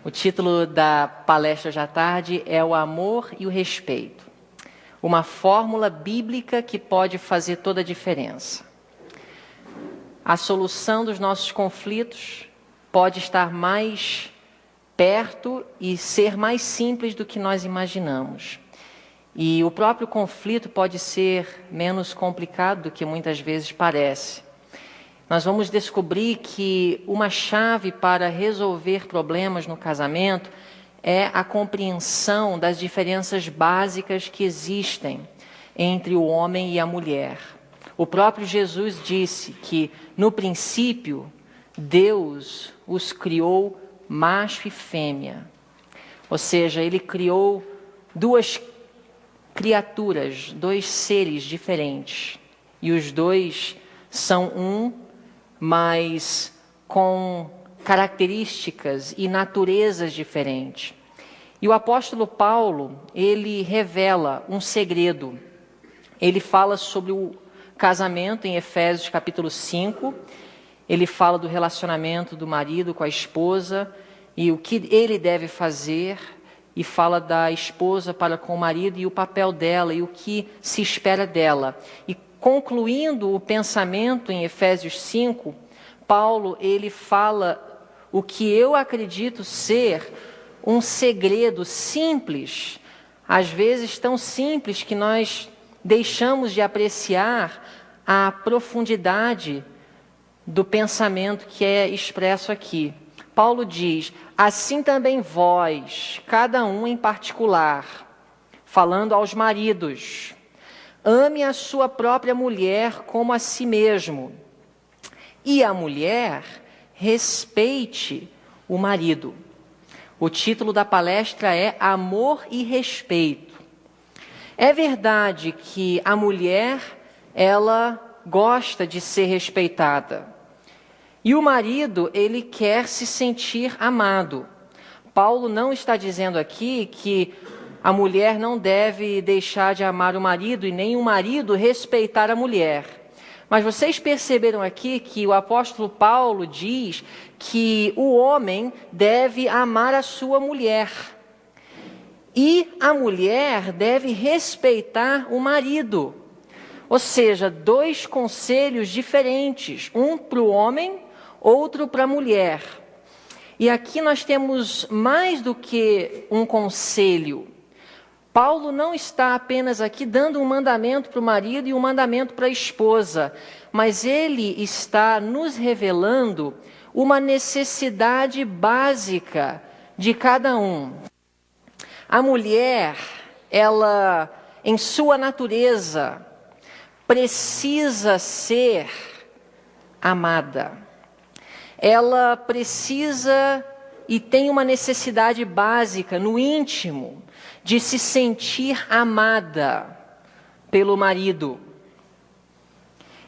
O título da palestra hoje à tarde é O Amor e o Respeito. Uma fórmula bíblica que pode fazer toda a diferença. A solução dos nossos conflitos pode estar mais perto e ser mais simples do que nós imaginamos. E o próprio conflito pode ser menos complicado do que muitas vezes parece. Nós vamos descobrir que uma chave para resolver problemas no casamento é a compreensão das diferenças básicas que existem entre o homem e a mulher. O próprio Jesus disse que, no princípio, Deus os criou macho e fêmea. Ou seja, Ele criou duas criaturas, dois seres diferentes. E os dois são um, mas com características e naturezas diferentes. E o apóstolo Paulo, ele revela um segredo. Ele fala sobre o casamento em Efésios capítulo 5. Ele fala do relacionamento do marido com a esposa e o que ele deve fazer. E fala da esposa para com o marido e o papel dela e o que se espera dela. E concluindo o pensamento em Efésios 5, Paulo, ele fala o que eu acredito ser um segredo simples, às vezes tão simples que nós deixamos de apreciar a profundidade do pensamento que é expresso aqui. Paulo diz: assim também vós, cada um em particular, falando aos maridos, ame a sua própria mulher como a si mesmo, e a mulher respeite o marido. O título da palestra é Amor e Respeito. É verdade que a mulher, ela gosta de ser respeitada. E o marido, ele quer se sentir amado. Paulo não está dizendo aqui que a mulher não deve deixar de amar o marido e nem o marido respeitar a mulher. Mas vocês perceberam aqui que o apóstolo Paulo diz que o homem deve amar a sua mulher. E a mulher deve respeitar o marido. Ou seja, dois conselhos diferentes, um para o homem, outro para a mulher. E aqui nós temos mais do que um conselho. Paulo não está apenas aqui dando um mandamento para o marido e um mandamento para a esposa, mas ele está nos revelando uma necessidade básica de cada um. A mulher, ela, em sua natureza, precisa ser amada. Ela precisa e tem uma necessidade básica no íntimo de se sentir amada pelo marido.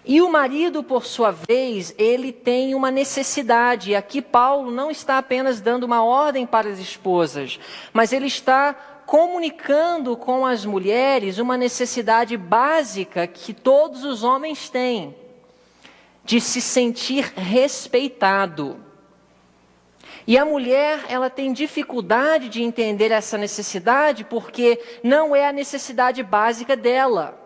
E o marido, por sua vez, ele tem uma necessidade. E aqui Paulo não está apenas dando uma ordem para as esposas, mas ele está comunicando com as mulheres uma necessidade básica que todos os homens têm, de se sentir respeitado. E a mulher, ela tem dificuldade de entender essa necessidade porque não é a necessidade básica dela.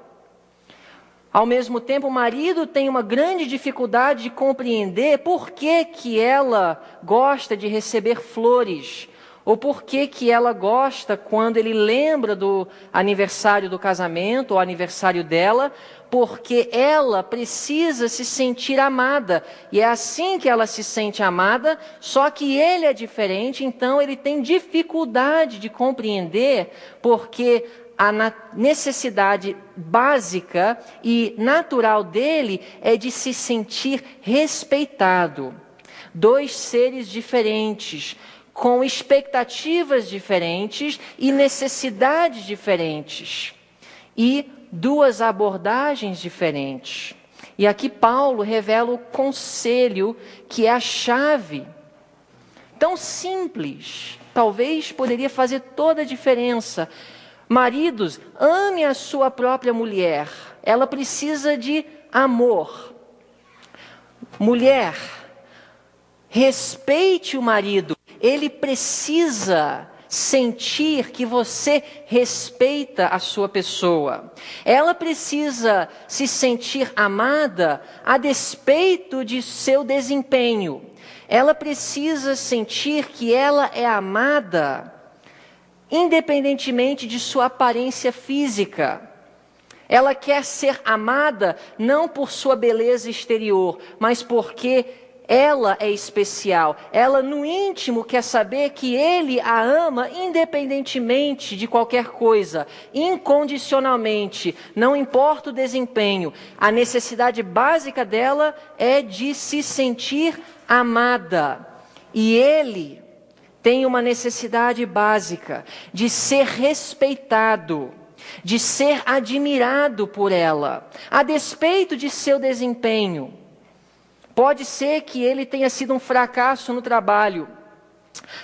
Ao mesmo tempo, o marido tem uma grande dificuldade de compreender por que ela gosta de receber flores, ou por que ela gosta quando ele lembra do aniversário do casamento, ou aniversário dela, porque ela precisa se sentir amada. E é assim que ela se sente amada, só que ele é diferente, então ele tem dificuldade de compreender porque a necessidade básica e natural dele é de se sentir respeitado. Dois seres diferentes, com expectativas diferentes e necessidades diferentes. E duas abordagens diferentes. E aqui Paulo revela o conselho que é a chave. Tão simples, talvez poderia fazer toda a diferença. Maridos, ame a sua própria mulher. Ela precisa de amor. Mulher, respeite o marido. ele precisa sentir que você respeita a sua pessoa. Ela precisa se sentir amada a despeito de seu desempenho. Ela precisa sentir que ela é amada independentemente de sua aparência física. Ela quer ser amada não por sua beleza exterior, mas porque ela é especial. Ela no íntimo quer saber que ele a ama independentemente de qualquer coisa, incondicionalmente, não importa o desempenho. A necessidade básica dela é de se sentir amada. E ele tem uma necessidade básica de ser respeitado, de ser admirado por ela, a despeito de seu desempenho. Pode ser que ele tenha sido um fracasso no trabalho,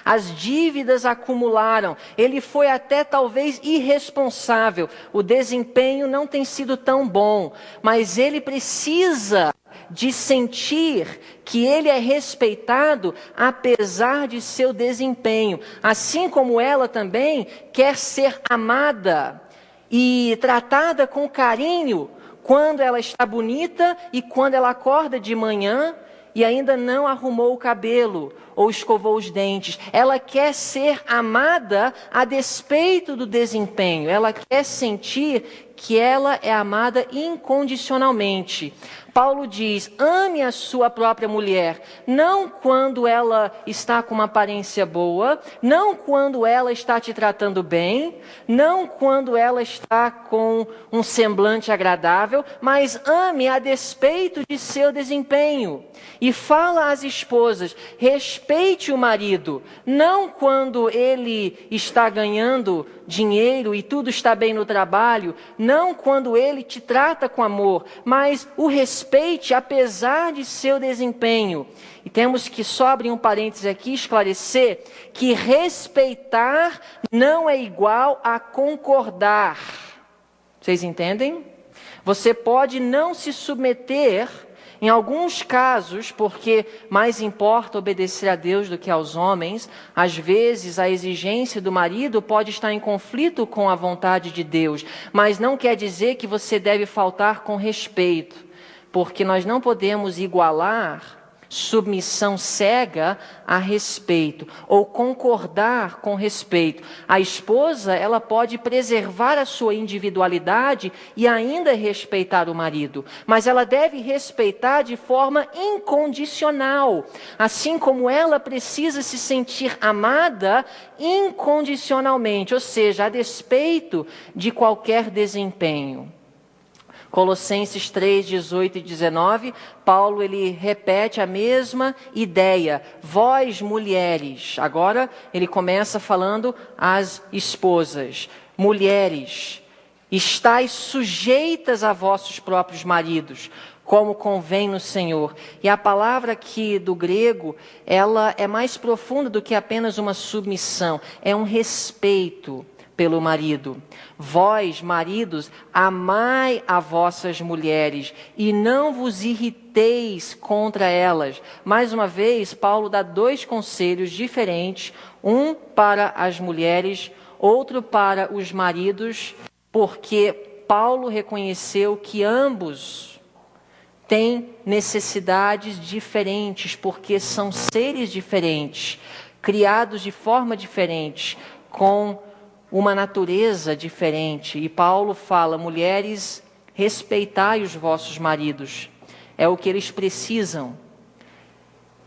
as dívidas acumularam, ele foi até talvez irresponsável, o desempenho não tem sido tão bom, mas ele precisa de sentir que ele é respeitado apesar de seu desempenho, assim como ela também quer ser amada e tratada com carinho quando ela está bonita e quando ela acorda de manhã e ainda não arrumou o cabelo ou escovou os dentes. Ela quer ser amada a despeito do desempenho. Ela quer sentir que ela é amada incondicionalmente. Paulo diz: ame a sua própria mulher, não quando ela está com uma aparência boa, não quando ela está te tratando bem, não quando ela está com um semblante agradável, mas ame a despeito de seu desempenho. E fala às esposas: respeite o marido, não quando ele está ganhando dinheiro e tudo está bem no trabalho, não quando ele te trata com amor, mas o respeite apesar de seu desempenho. E temos que, só abrir um parênteses aqui, esclarecer que respeitar não é igual a concordar. Vocês entendem? Você pode não se submeter em alguns casos, porque mais importa obedecer a Deus do que aos homens. Às vezes a exigência do marido pode estar em conflito com a vontade de Deus, mas não quer dizer que você deve faltar com respeito, porque nós não podemos igualar submissão cega a respeito, ou concordar com respeito. A esposa, ela pode preservar a sua individualidade e ainda respeitar o marido, mas ela deve respeitar de forma incondicional, assim como ela precisa se sentir amada incondicionalmente, ou seja, a despeito de qualquer desempenho. Colossenses 3, 18 e 19, Paulo ele repete a mesma ideia. Vós, mulheres, agora ele começa falando às esposas. Mulheres, estais sujeitas a vossos próprios maridos, como convém no Senhor. E a palavra aqui do grego, ela é mais profunda do que apenas uma submissão, é um respeito pelo marido. Vós, maridos, amai a vossas mulheres e não vos irriteis contra elas. Mais uma vez, Paulo dá dois conselhos diferentes, um para as mulheres, outro para os maridos, porque Paulo reconheceu que ambos têm necessidades diferentes, porque são seres diferentes, criados de forma diferente, com uma natureza diferente. E Paulo fala: mulheres, respeitai os vossos maridos, é o que eles precisam.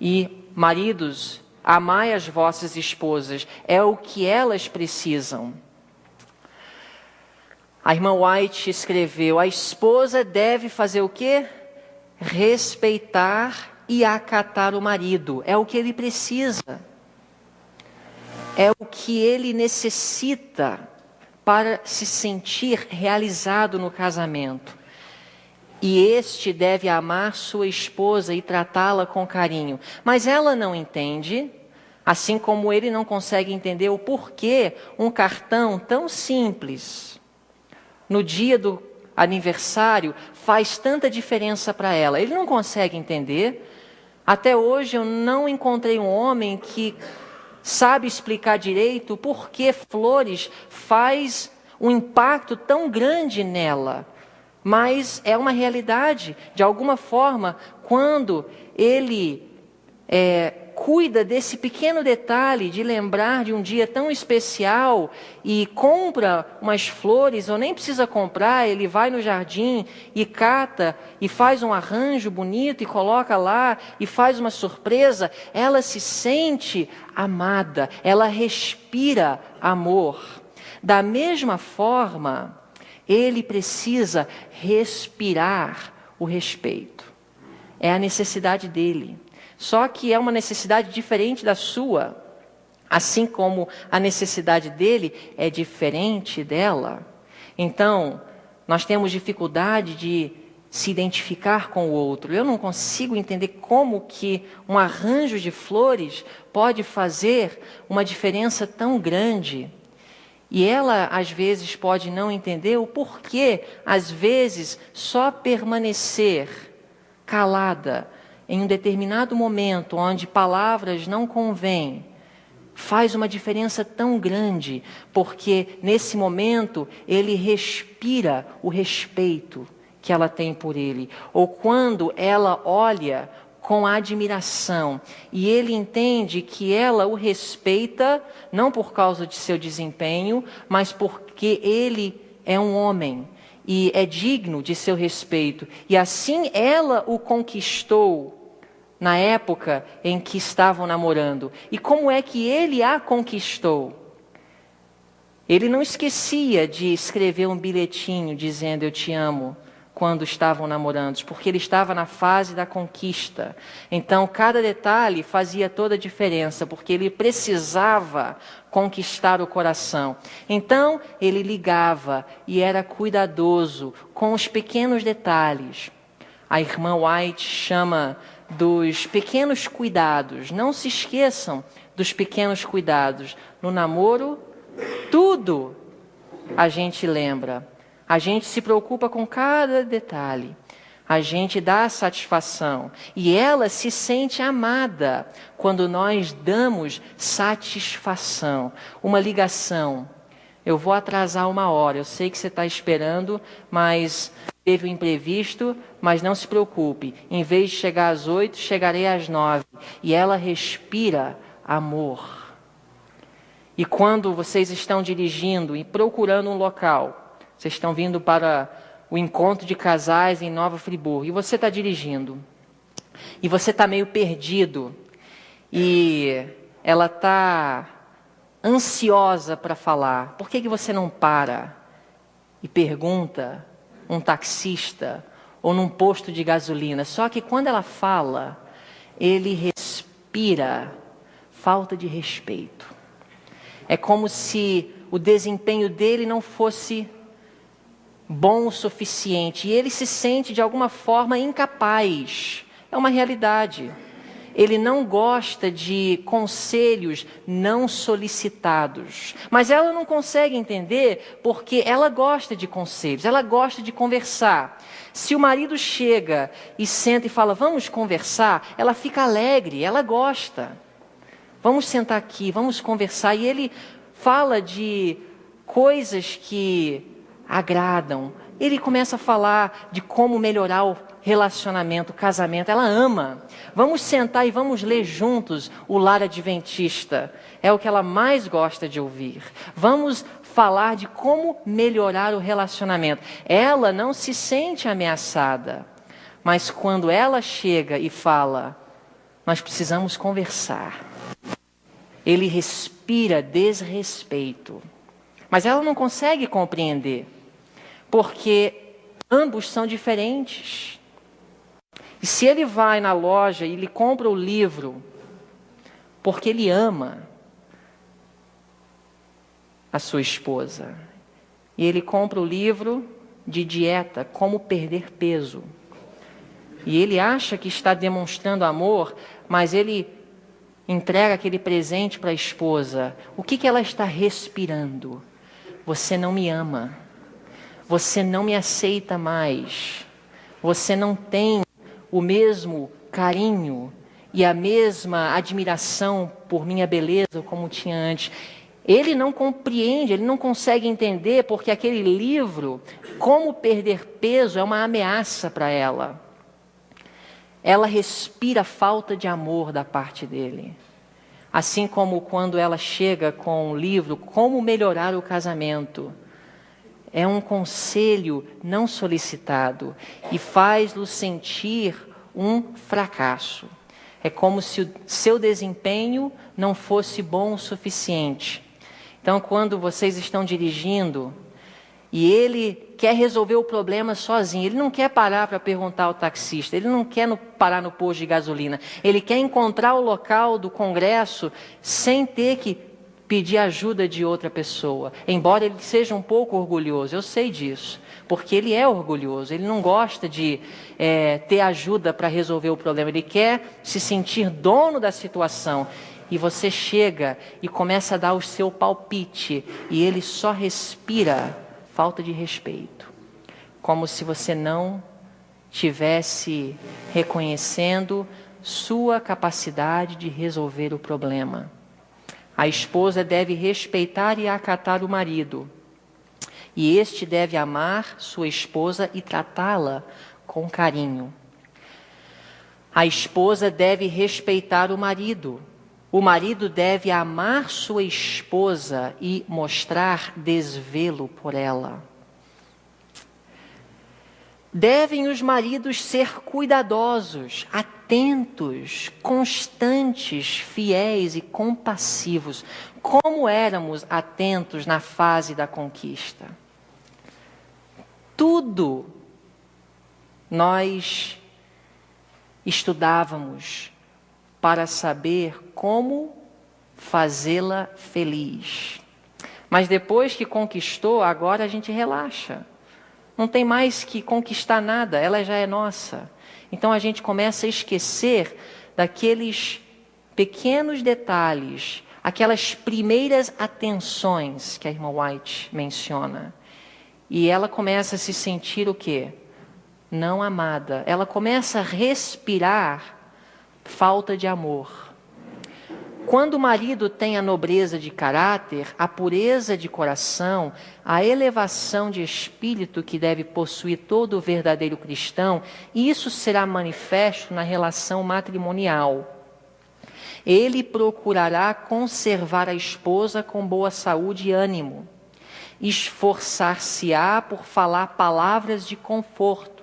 E maridos, amai as vossas esposas, é o que elas precisam. A irmã White escreveu: a esposa deve fazer o quê? Respeitar e acatar o marido, é o que ele precisa. É o que ele necessita para se sentir realizado no casamento. E este deve amar sua esposa e tratá-la com carinho. Mas ela não entende, assim como ele não consegue entender o porquê um cartão tão simples, no dia do aniversário, faz tanta diferença para ela. Ele não consegue entender. Até hoje eu não encontrei um homem que sabe explicar direito por que flores faz um impacto tão grande nela. Mas é uma realidade. De alguma forma, quando ele cuida desse pequeno detalhe de lembrar de um dia tão especial e compra umas flores, ou nem precisa comprar, ele vai no jardim e cata e faz um arranjo bonito e coloca lá e faz uma surpresa, ela se sente amada, ela respira amor. Da mesma forma, ele precisa respirar o respeito. É a necessidade dele. Só que é uma necessidade diferente da sua. Assim como a necessidade dele é diferente dela. Então, nós temos dificuldade de se identificar com o outro. Eu não consigo entender como que um arranjo de flores pode fazer uma diferença tão grande. E ela, às vezes, pode não entender o porquê, às vezes, só permanecer calada em um determinado momento onde palavras não convêm, faz uma diferença tão grande, porque nesse momento ele respira o respeito que ela tem por ele. Ou quando ela olha com admiração e ele entende que ela o respeita, não por causa de seu desempenho, mas porque ele é um homem e é digno de seu respeito. E assim ela o conquistou na época em que estavam namorando. E como é que ele a conquistou? Ele não esquecia de escrever um bilhetinho dizendo eu te amo quando estavam namorando, porque ele estava na fase da conquista. Então cada detalhe fazia toda a diferença, porque ele precisava conquistar o coração. Então ele ligava e era cuidadoso com os pequenos detalhes. A irmã White chama dos pequenos cuidados. Não se esqueçam dos pequenos cuidados. No namoro, tudo a gente lembra. A gente se preocupa com cada detalhe. A gente dá satisfação. E ela se sente amada quando nós damos satisfação. Uma ligação. Eu vou atrasar 1 hora. Eu sei que você está esperando, mas teve um imprevisto, mas não se preocupe. Em vez de chegar às 8, chegarei às 9. E ela respira amor. E quando vocês estão dirigindo e procurando um local, vocês estão vindo para o encontro de casais em Nova Friburgo, e você está dirigindo, e você está meio perdido, e ela está ansiosa para falar. Por que você não para e pergunta um taxista ou num posto de gasolina? Só que quando ela fala, ele respira falta de respeito. É como se o desempenho dele não fosse bom o suficiente e ele se sente de alguma forma incapaz. É uma realidade. Ele não gosta de conselhos não solicitados. Mas ela não consegue entender porque ela gosta de conselhos, ela gosta de conversar. Se o marido chega e senta e fala, vamos conversar, ela fica alegre, ela gosta. Vamos sentar aqui, vamos conversar. E ele fala de coisas que agradam. Ele começa a falar de como melhorar o relacionamento, o casamento. Ela ama. Vamos sentar e vamos ler juntos o Lar Adventista. É o que ela mais gosta de ouvir. Vamos falar de como melhorar o relacionamento. Ela não se sente ameaçada. Mas quando ela chega e fala, nós precisamos conversar, ele respira desrespeito. Mas ela não consegue compreender, porque ambos são diferentes. E se ele vai na loja e ele compra o livro, porque ele ama a sua esposa, e ele compra o livro de dieta, como perder peso, e ele acha que está demonstrando amor, mas ele entrega aquele presente para a esposa, o que ela está respirando? Você não me ama. Você não me aceita mais. Você não tem o mesmo carinho e a mesma admiração por minha beleza como tinha antes. Ele não compreende, ele não consegue entender porque aquele livro, Como Perder Peso, é uma ameaça para ela. Ela respira falta de amor da parte dele. Assim como quando ela chega com o livro Como Melhorar o Casamento. É um conselho não solicitado e faz-lo sentir um fracasso. É como se o seu desempenho não fosse bom o suficiente. Então, quando vocês estão dirigindo e ele quer resolver o problema sozinho, ele não quer parar para perguntar ao taxista, ele não quer parar no posto de gasolina, ele quer encontrar o local do congresso sem ter que pedir ajuda de outra pessoa, embora ele seja um pouco orgulhoso, eu sei disso, porque ele é orgulhoso, ele não gosta de ter ajuda para resolver o problema, ele quer se sentir dono da situação. E você chega e começa a dar o seu palpite, e ele só respira falta de respeito, como se você não tivesse reconhecendo sua capacidade de resolver o problema. A esposa deve respeitar e acatar o marido, e este deve amar sua esposa e tratá-la com carinho. A esposa deve respeitar o marido deve amar sua esposa e mostrar desvelo por ela. Devem os maridos ser cuidadosos, atentos, constantes, fiéis e compassivos, como éramos atentos na fase da conquista. Tudo nós estudávamos para saber como fazê-la feliz. Mas depois que conquistou, agora a gente relaxa. Não tem mais que conquistar nada, ela já é nossa. Então a gente começa a esquecer daqueles pequenos detalhes, aquelas primeiras atenções que a irmã White menciona. E ela começa a se sentir o quê? Não amada. Ela começa a respirar falta de amor. Quando o marido tem a nobreza de caráter, a pureza de coração, a elevação de espírito que deve possuir todo o verdadeiro cristão, isso será manifesto na relação matrimonial. Ele procurará conservar a esposa com boa saúde e ânimo, esforçar-se-á por falar palavras de conforto,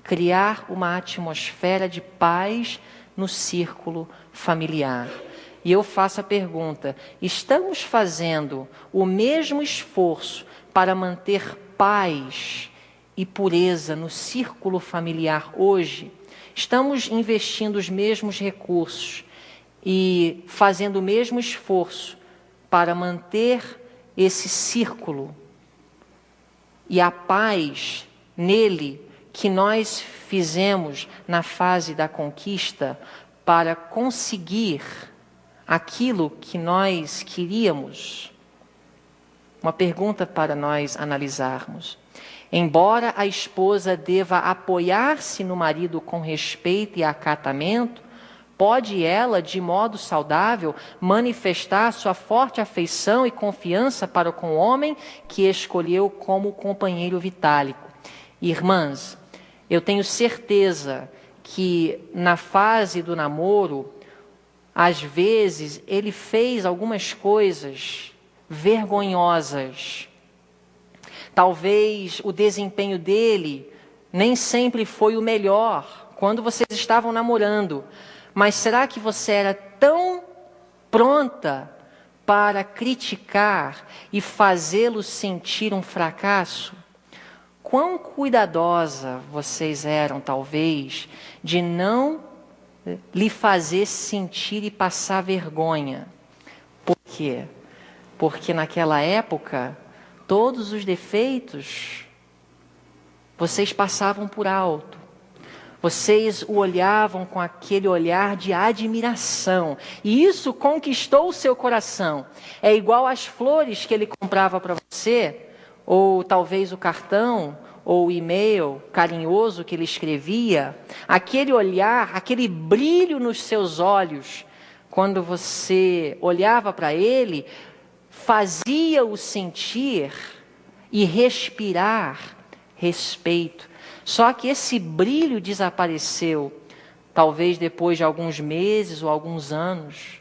criar uma atmosfera de paz no círculo familiar. E eu faço a pergunta: estamos fazendo o mesmo esforço para manter paz e pureza no círculo familiar hoje? Estamos investindo os mesmos recursos e fazendo o mesmo esforço para manter esse círculo e a paz nele que nós fizemos na fase da conquista para conseguir aquilo que nós queríamos? Uma pergunta para nós analisarmos. Embora a esposa deva apoiar-se no marido com respeito e acatamento, pode ela, de modo saudável, manifestar sua forte afeição e confiança para com o homem que escolheu como companheiro vitálico. Irmãs, eu tenho certeza que na fase do namoro, às vezes, ele fez algumas coisas vergonhosas. Talvez o desempenho dele nem sempre foi o melhor quando vocês estavam namorando. Mas será que você era tão pronta para criticar e fazê-lo sentir um fracasso? Quão cuidadosa vocês eram, talvez, de não lhe fazer sentir e passar vergonha. Por quê? Porque naquela época, todos os defeitos vocês passavam por alto. Vocês o olhavam com aquele olhar de admiração. E isso conquistou o seu coração. É igual às flores que ele comprava para você, ou talvez o cartão, ou e-mail carinhoso que ele escrevia, aquele olhar, aquele brilho nos seus olhos, quando você olhava para ele, fazia-o sentir e respirar respeito. Só que esse brilho desapareceu, talvez depois de alguns meses ou alguns anos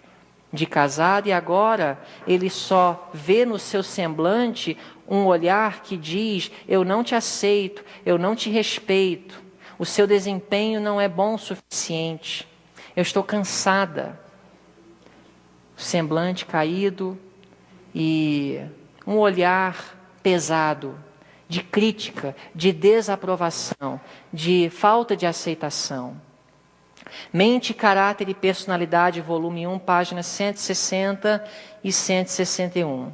de casado, e agora ele só vê no seu semblante um olhar que diz: eu não te aceito, eu não te respeito, o seu desempenho não é bom o suficiente, eu estou cansada. O semblante caído e um olhar pesado, de crítica, de desaprovação, de falta de aceitação. Mente, Caráter e Personalidade, volume 1, páginas 160 e 161.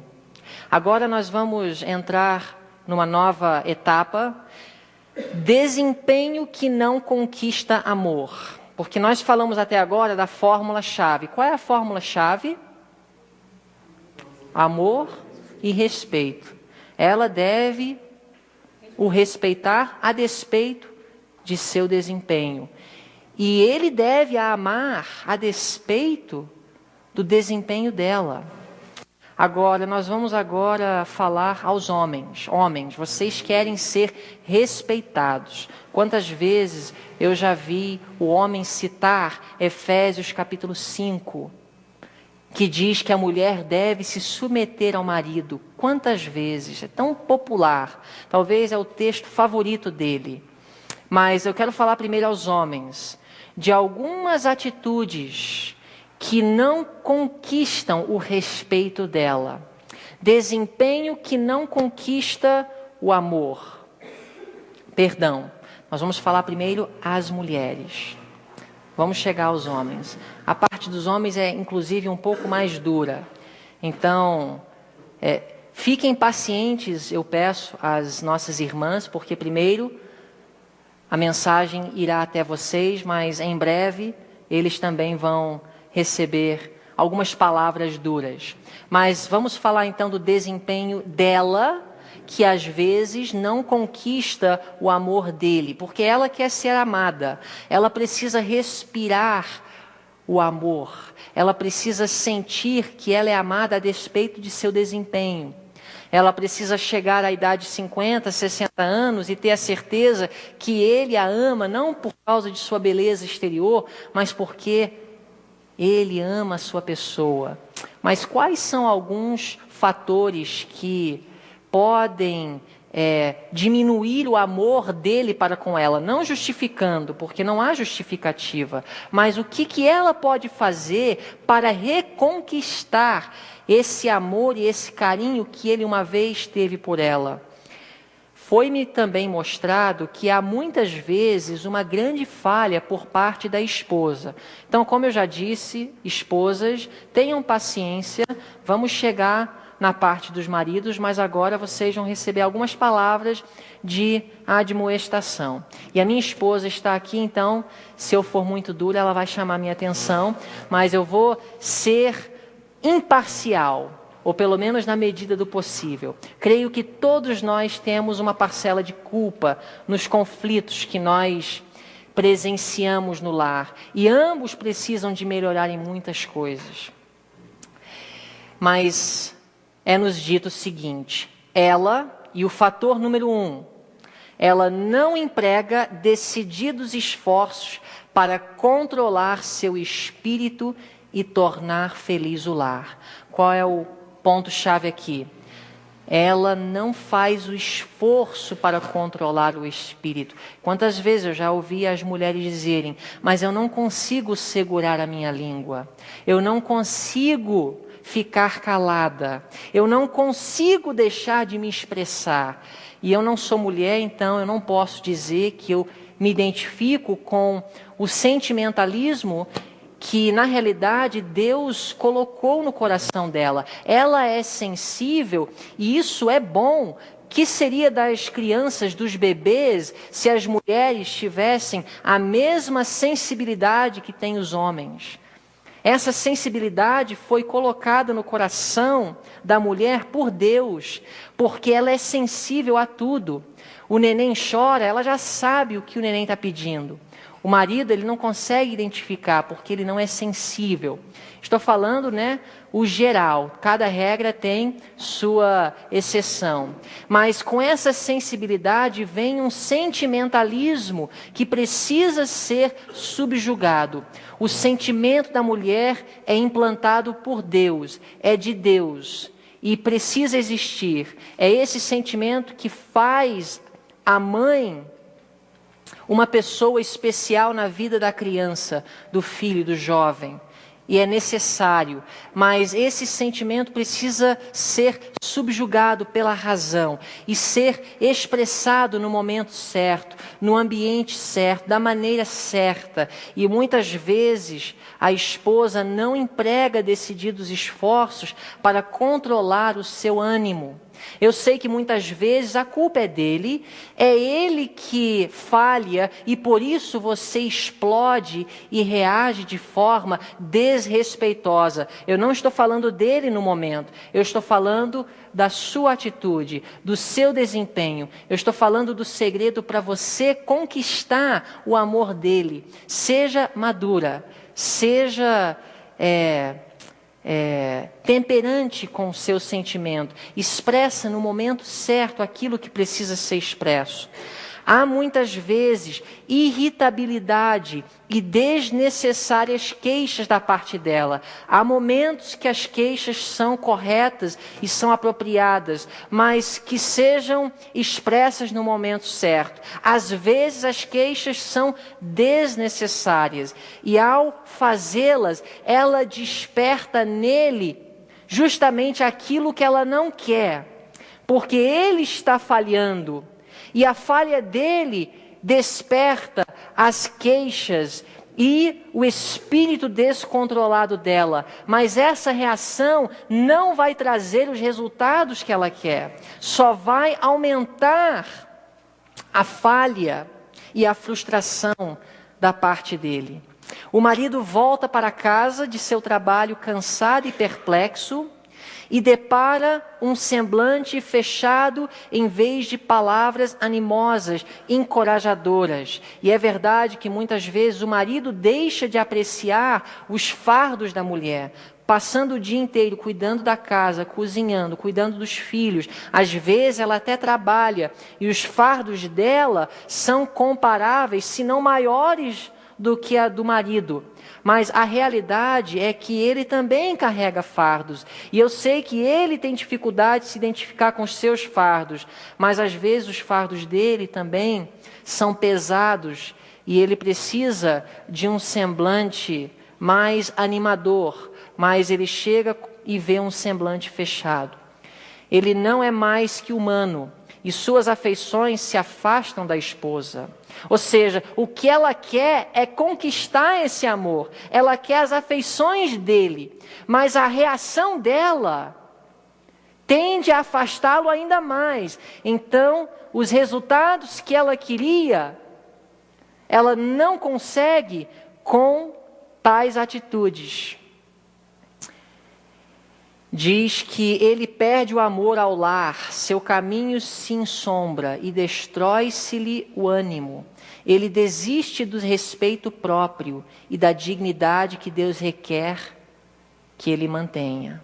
Agora nós vamos entrar numa nova etapa, desempenho que não conquista amor. Porque nós falamos até agora da fórmula-chave. Qual é a fórmula-chave? Amor e respeito. Ela deve o respeitar a despeito de seu desempenho. E ele deve a amar a despeito do desempenho dela. Agora, nós vamos falar aos homens. Homens, vocês querem ser respeitados. Quantas vezes eu já vi o homem citar Efésios capítulo 5, que diz que a mulher deve se submeter ao marido. Quantas vezes? É tão popular. Talvez é o texto favorito dele. Mas eu quero falar primeiro aos homens de algumas atitudes que não conquistam o respeito dela. Desempenho que não conquista o amor. Perdão, nós vamos falar primeiro às mulheres. Vamos chegar aos homens. A parte dos homens é, inclusive, um pouco mais dura. Então, fiquem pacientes, eu peço às nossas irmãs, porque primeiro a mensagem irá até vocês, mas em breve eles também vão receber algumas palavras duras. Mas vamos falar então do desempenho dela, que às vezes não conquista o amor dele, porque ela quer ser amada, ela precisa respirar o amor, ela precisa sentir que ela é amada a despeito de seu desempenho. Ela precisa chegar à idade de 50, 60 anos e ter a certeza que ele a ama, não por causa de sua beleza exterior, mas porque ele ama a sua pessoa. Mas quais são alguns fatores que podem diminuir o amor dele para com ela? Não justificando, porque não há justificativa, mas o que ela pode fazer para reconquistar esse amor e esse carinho que ele uma vez teve por ela. Foi-me também mostrado que há muitas vezes uma grande falha por parte da esposa. Então, como eu já disse, esposas, tenham paciência, vamos chegar na parte dos maridos, mas agora vocês vão receber algumas palavras de admoestação. E a minha esposa está aqui, então, se eu for muito dura, ela vai chamar minha atenção, mas eu vou ser imparcial, ou pelo menos na medida do possível. Creio que todos nós temos uma parcela de culpa nos conflitos que nós presenciamos no lar, e ambos precisam de melhorar em muitas coisas. Mas é-nos dito o seguinte: ela, e o fator número 1, ela não emprega decididos esforços para controlar seu espírito e tornar feliz o lar. Qual é o ponto-chave aqui? Ela não faz o esforço para controlar o espírito. Quantas vezes eu já ouvi as mulheres dizerem: mas eu não consigo segurar a minha língua, eu não consigo ficar calada, eu não consigo deixar de me expressar. E eu não sou mulher, então eu não posso dizer que eu me identifico com o sentimentalismo que na realidade Deus colocou no coração dela. Ela é sensível e isso é bom. Que seria das crianças, dos bebês, se as mulheres tivessem a mesma sensibilidade que têm os homens? Essa sensibilidade foi colocada no coração da mulher por Deus, porque ela é sensível a tudo. O neném chora, ela já sabe o que o neném está pedindo. O marido, ele não consegue identificar, porque ele não é sensível. Estou falando, o geral. Cada regra tem sua exceção. Mas com essa sensibilidade vem um sentimentalismo que precisa ser subjugado. O sentimento da mulher é implantado por Deus, é de Deus e precisa existir. É esse sentimento que faz a mãe uma pessoa especial na vida da criança, do filho, do jovem. E é necessário, mas esse sentimento precisa ser subjugado pela razão e ser expressado no momento certo, no ambiente certo, da maneira certa. E muitas vezes a esposa não emprega decididos esforços para controlar o seu ânimo. Eu sei que muitas vezes a culpa é dele, é ele que falha e por isso você explode e reage de forma desrespeitosa. Eu não estou falando dele no momento, eu estou falando da sua atitude, do seu desempenho. Eu estou falando do segredo para você conquistar o amor dele. Seja madura, seja temperante com o seu sentimento, expressa no momento certo aquilo que precisa ser expresso. Há muitas vezes irritabilidade e desnecessárias queixas da parte dela. Há momentos que as queixas são corretas e são apropriadas, mas que sejam expressas no momento certo. Às vezes as queixas são desnecessárias e ao fazê-las, ela desperta nele justamente aquilo que ela não quer, porque ele está falhando. E a falha dele desperta as queixas e o espírito descontrolado dela. Mas essa reação não vai trazer os resultados que ela quer. Só vai aumentar a falha e a frustração da parte dele. O marido volta para casa de seu trabalho cansado e perplexo, e depara um semblante fechado em vez de palavras animosas, encorajadoras. E é verdade que muitas vezes o marido deixa de apreciar os fardos da mulher, passando o dia inteiro cuidando da casa, cozinhando, cuidando dos filhos. Às vezes ela até trabalha e os fardos dela são comparáveis, se não maiores do que a do marido. Mas a realidade é que ele também carrega fardos. E eu sei que ele tem dificuldade de se identificar com os seus fardos. Mas às vezes os fardos dele também são pesados. E ele precisa de um semblante mais animador. Mas ele chega e vê um semblante fechado. Ele não é mais que humano. E suas afeições se afastam da esposa. Ou seja, o que ela quer é conquistar esse amor. Ela quer as afeições dele. Mas a reação dela tende a afastá-lo ainda mais. Então, os resultados que ela queria, ela não consegue com tais atitudes. Diz que ele perde o amor ao lar, seu caminho se ensombra e destrói-se-lhe o ânimo. Ele desiste do respeito próprio e da dignidade que Deus requer que ele mantenha.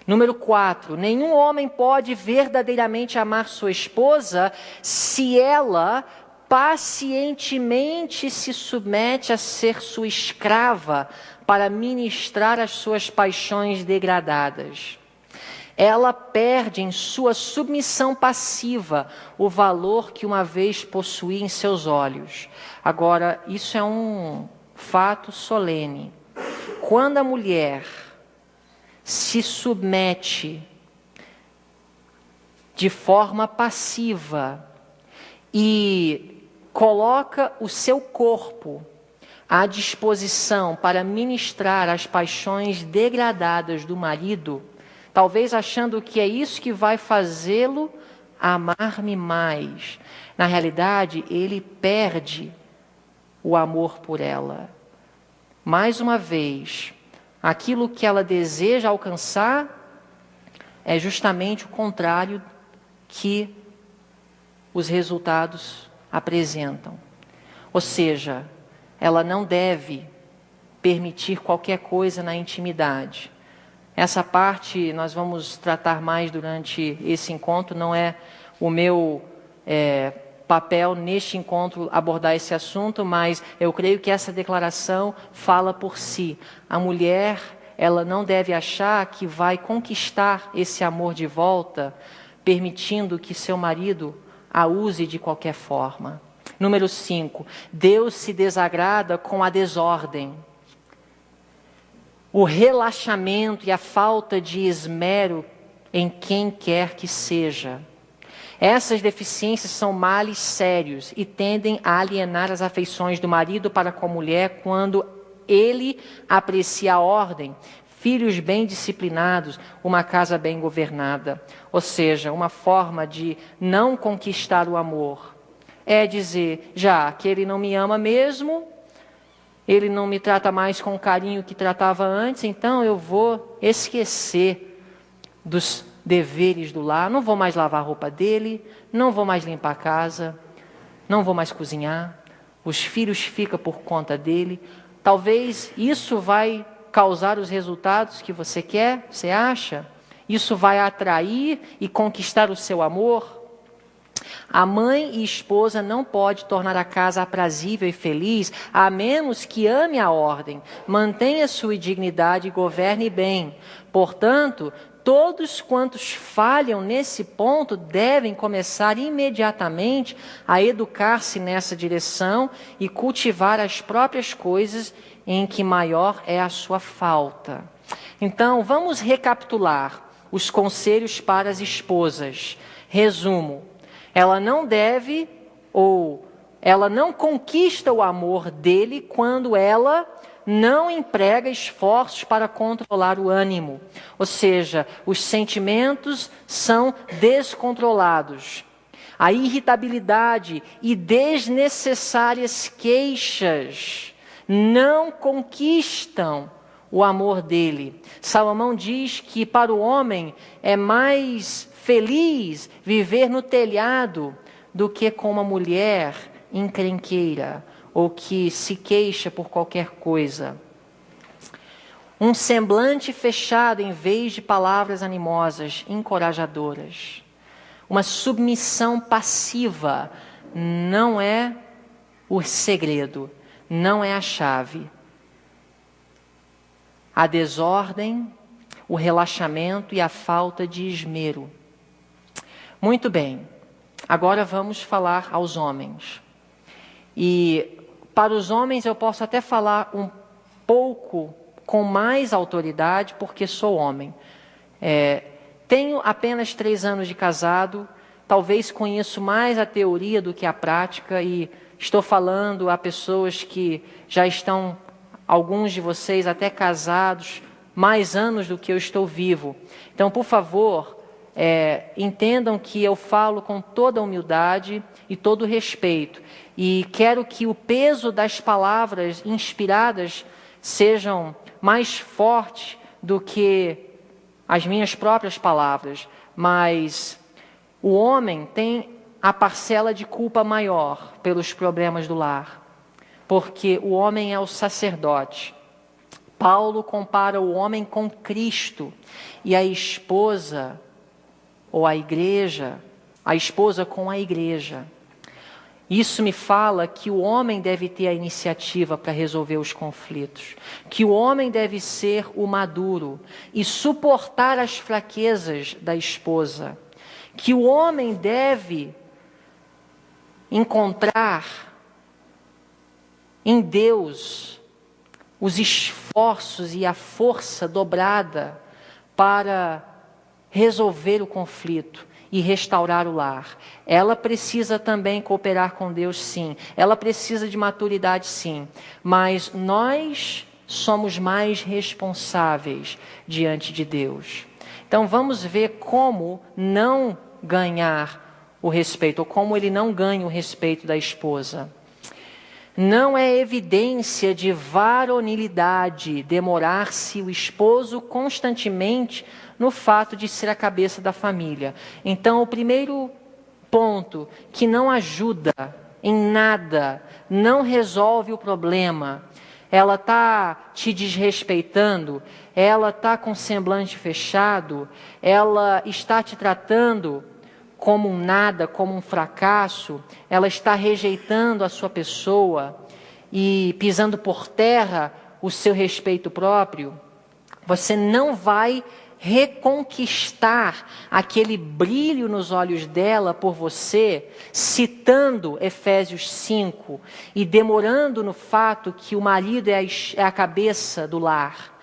Número 4, nenhum homem pode verdadeiramente amar sua esposa se ela pacientemente se submete a ser sua escrava para ministrar as suas paixões degradadas. Ela perde em sua submissão passiva o valor que uma vez possuía em seus olhos. Agora, isso é um fato solene. Quando a mulher se submete de forma passiva e coloca o seu corpo à disposição para ministrar as paixões degradadas do marido, talvez achando que é isso que vai fazê-lo amar-me mais. Na realidade, ele perde o amor por ela. mais uma vez, aquilo que ela deseja alcançar é justamente o contrário que os resultados apresentam. Ou seja, ela não deve permitir qualquer coisa na intimidade. Essa parte nós vamos tratar mais durante esse encontro, não é o meu papel neste encontro abordar esse assunto, mas eu creio que essa declaração fala por si. A mulher, ela não deve achar que vai conquistar esse amor de volta, permitindo que seu marido a use de qualquer forma. Número 5, Deus se desagrada com a desordem. O relaxamento e a falta de esmero em quem quer que seja. Essas deficiências são males sérios e tendem a alienar as afeições do marido para com a mulher quando ele aprecia a ordem, filhos bem disciplinados, uma casa bem governada. Ou seja, uma forma de não conquistar o amor é dizer, já que ele não me ama mesmo, ele não me trata mais com o carinho que tratava antes, então eu vou esquecer dos deveres do lar, não vou mais lavar a roupa dele, não vou mais limpar a casa, não vou mais cozinhar, os filhos ficam por conta dele. Talvez isso vai causar os resultados que você quer, você acha? Isso vai atrair e conquistar o seu amor? A mãe e esposa não pode tornar a casa aprazível e feliz, a menos que ame a ordem, mantenha sua dignidade e governe bem. Portanto, todos quantos falham nesse ponto devem começar imediatamente a educar-se nessa direção e cultivar as próprias coisas em que maior é a sua falta. Então, vamos recapitular os conselhos para as esposas. Resumo. Ela não deve ou ela não conquista o amor dele quando ela não emprega esforços para controlar o ânimo. Ou seja, os sentimentos são descontrolados. A irritabilidade e desnecessárias queixas não conquistam o amor dele. Salomão diz que para o homem é mais feliz viver no telhado do que com uma mulher encrenqueira ou que se queixa por qualquer coisa. Um semblante fechado em vez de palavras animosas, encorajadoras. Uma submissão passiva não é o segredo, não é a chave. A desordem, o relaxamento e a falta de esmero. Muito bem, agora vamos falar aos homens. E para os homens eu posso até falar um pouco com mais autoridade, porque sou homem. Tenho apenas 3 anos de casado, talvez conheço mais a teoria do que a prática, e estou falando a pessoas que já estão, alguns de vocês até casados, mais anos do que eu estou vivo. Então, por favor, entendam que eu falo com toda a humildade e todo o respeito. E quero que o peso das palavras inspiradas sejam mais fortes do que as minhas próprias palavras. Mas o homem tem a parcela de culpa maior pelos problemas do lar, porque o homem é o sacerdote. Paulo compara o homem com Cristo e a esposa ou a igreja, a esposa com a igreja. Isso me fala que o homem deve ter a iniciativa para resolver os conflitos, que o homem deve ser o maduro e suportar as fraquezas da esposa, que o homem deve encontrar em Deus os esforços e a força dobrada para resolver o conflito e restaurar o lar. Ela precisa também cooperar com Deus, sim. Ela precisa de maturidade, sim. Mas nós somos mais responsáveis diante de Deus. Então vamos ver como não ganhar o respeito, ou como ele não ganha o respeito da esposa. Não é evidência de varonilidade demorar-se o esposo constantemente no fato de ser a cabeça da família. Então, o primeiro ponto que não ajuda em nada, não resolve o problema, ela está te desrespeitando, ela está com semblante fechado, ela está te tratando como um nada, como um fracasso, ela está rejeitando a sua pessoa e pisando por terra o seu respeito próprio, você não vai reconquistar aquele brilho nos olhos dela por você, citando Efésios 5 e demorando no fato que o marido é a cabeça do lar.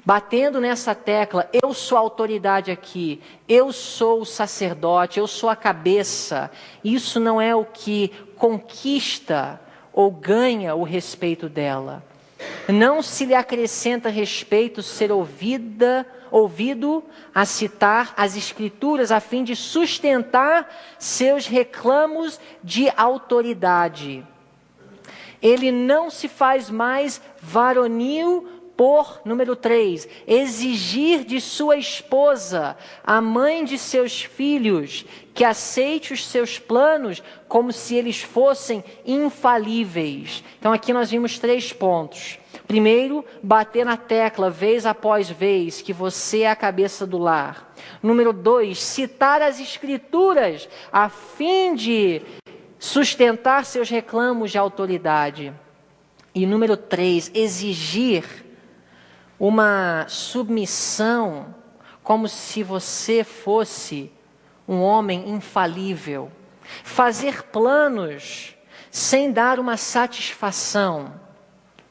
Batendo nessa tecla, eu sou a autoridade aqui, eu sou o sacerdote, eu sou a cabeça. Isso não é o que conquista ou ganha o respeito dela. Não se lhe acrescenta respeito ser ouvido a citar as Escrituras a fim de sustentar seus reclamos de autoridade. Ele não se faz mais varonil por, número 3, exigir de sua esposa, a mãe de seus filhos, que aceite os seus planos como se eles fossem infalíveis. Então aqui nós vimos 3 pontos. Primeiro, bater na tecla vez após vez que você é a cabeça do lar. Número 2, citar as Escrituras a fim de sustentar seus reclamos de autoridade. E número 3, exigir uma submissão como se você fosse um homem infalível. Fazer planos sem dar uma satisfação.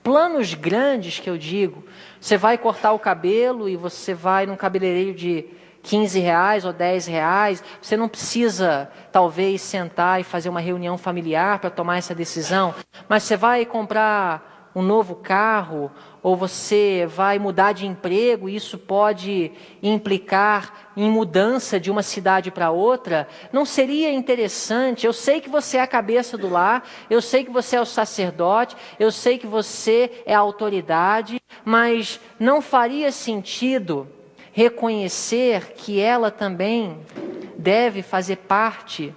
Planos grandes que eu digo. Você vai cortar o cabelo e você vai num cabeleireiro de R$15 ou R$10. Você não precisa, talvez, sentar e fazer uma reunião familiar para tomar essa decisão. Mas você vai comprar um novo carro, ou você vai mudar de emprego, e isso pode implicar em mudança de uma cidade para outra. Não seria interessante? Eu sei que você é a cabeça do lar, eu sei que você é o sacerdote, eu sei que você é a autoridade, mas não faria sentido reconhecer que ela também deve fazer parte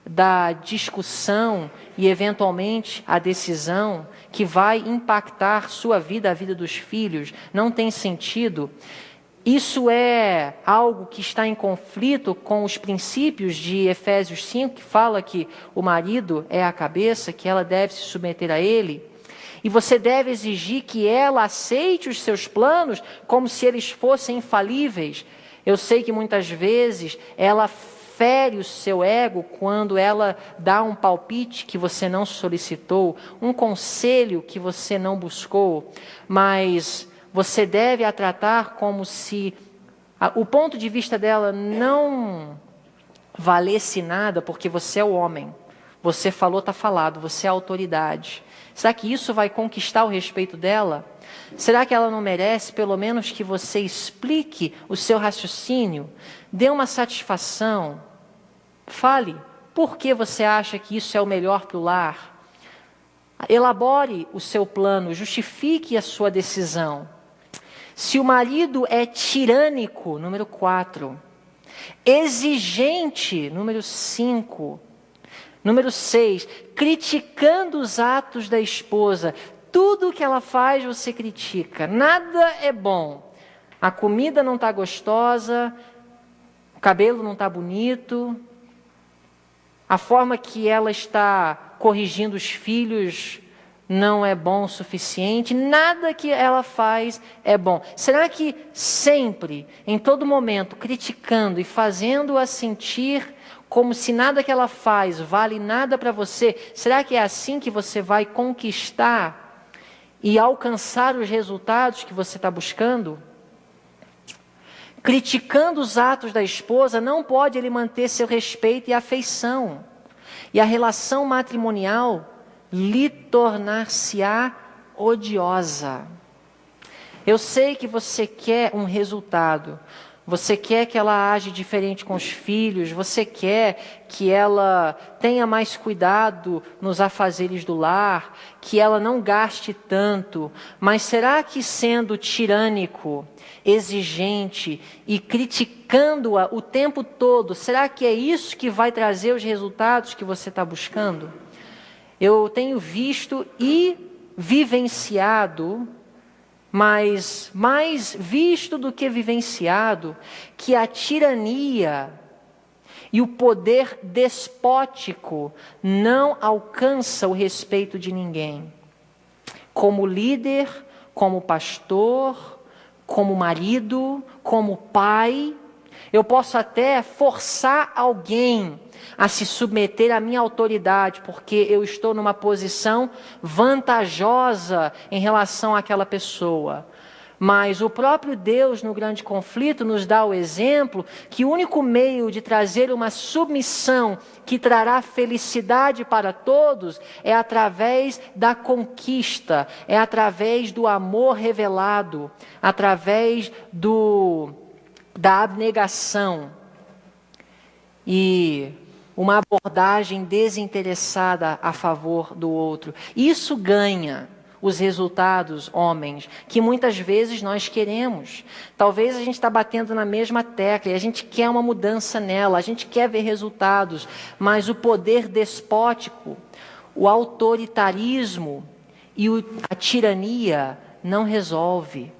da discussão e eventualmente a decisão que vai impactar sua vida, a vida dos filhos? Não tem sentido. Isso é algo que está em conflito com os princípios de Efésios 5, que fala que o marido é a cabeça, que ela deve se submeter a ele. E você deve exigir que ela aceite os seus planos como se eles fossem infalíveis. Eu sei que muitas vezes ela fere o seu ego quando ela dá um palpite que você não solicitou, um conselho que você não buscou, mas você deve a tratar como se o ponto de vista dela não valesse nada, porque você é o homem. Você falou, está falado, você é a autoridade. Será que isso vai conquistar o respeito dela? Será que ela não merece, pelo menos, que você explique o seu raciocínio? Dê uma satisfação. Fale por que você acha que isso é o melhor para o lar. Elabore o seu plano, justifique a sua decisão. Se o marido é tirânico, número 4. Exigente, número 5. Número 6, criticando os atos da esposa. Tudo que ela faz você critica. Nada é bom. A comida não está gostosa, o cabelo não está bonito, a forma que ela está corrigindo os filhos não é bom o suficiente. Nada que ela faz é bom. Será que sempre, em todo momento, criticando e fazendo-a sentir como se nada que ela faz vale nada para você, será que é assim que você vai conquistar e alcançar os resultados que você está buscando? Criticando os atos da esposa, não pode ele manter seu respeito e afeição. E a relação matrimonial lhe tornar-se-á odiosa. Eu sei que você quer um resultado. Você quer que ela age diferente com os filhos, você quer que ela tenha mais cuidado nos afazeres do lar, que ela não gaste tanto, mas será que sendo tirânico, exigente e criticando-a o tempo todo, será que é isso que vai trazer os resultados que você está buscando? Eu tenho visto e vivenciado, mas mais visto do que vivenciado, que a tirania e o poder despótico não alcança o respeito de ninguém. Como líder, como pastor, como marido, como pai, eu posso até forçar alguém a se submeter à minha autoridade, porque eu estou numa posição vantajosa em relação àquela pessoa. Mas o próprio Deus, no grande conflito, nos dá o exemplo que o único meio de trazer uma submissão que trará felicidade para todos é através da conquista, é através do amor revelado, através da abnegação e uma abordagem desinteressada a favor do outro. Isso ganha os resultados, homens, que muitas vezes nós queremos. Talvez a gente está batendo na mesma tecla e a gente quer uma mudança nela, a gente quer ver resultados, mas o poder despótico, o autoritarismo e a tirania não resolve.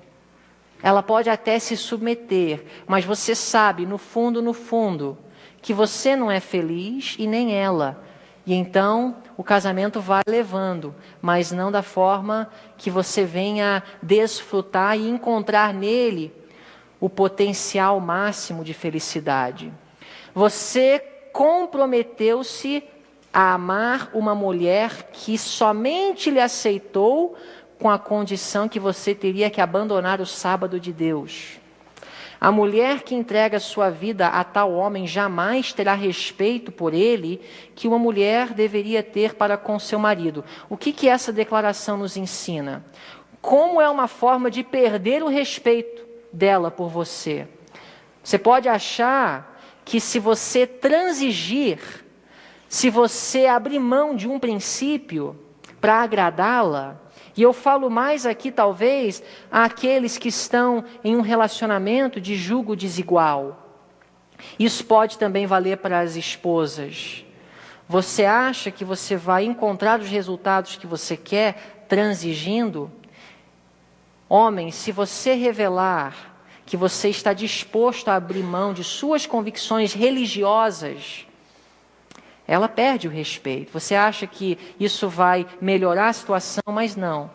Ela pode até se submeter, mas você sabe, no fundo, que você não é feliz e nem ela. E então o casamento vai levando, mas não da forma que você venha desfrutar e encontrar nele o potencial máximo de felicidade. Você comprometeu-se a amar uma mulher que somente lhe aceitou com a condição que você teria que abandonar o sábado de Deus. A mulher que entrega sua vida a tal homem jamais terá respeito por ele que uma mulher deveria ter para com seu marido. O que essa declaração nos ensina? Como é uma forma de perder o respeito dela por você. Você pode achar que se você transigir, se você abrir mão de um princípio para agradá-la, e eu falo mais aqui, talvez, àqueles que estão em um relacionamento de jugo desigual. Isso pode também valer para as esposas. Você acha que você vai encontrar os resultados que você quer transigindo? Homem, se você revelar que você está disposto a abrir mão de suas convicções religiosas, ela perde o respeito. Você acha que isso vai melhorar a situação, mas não.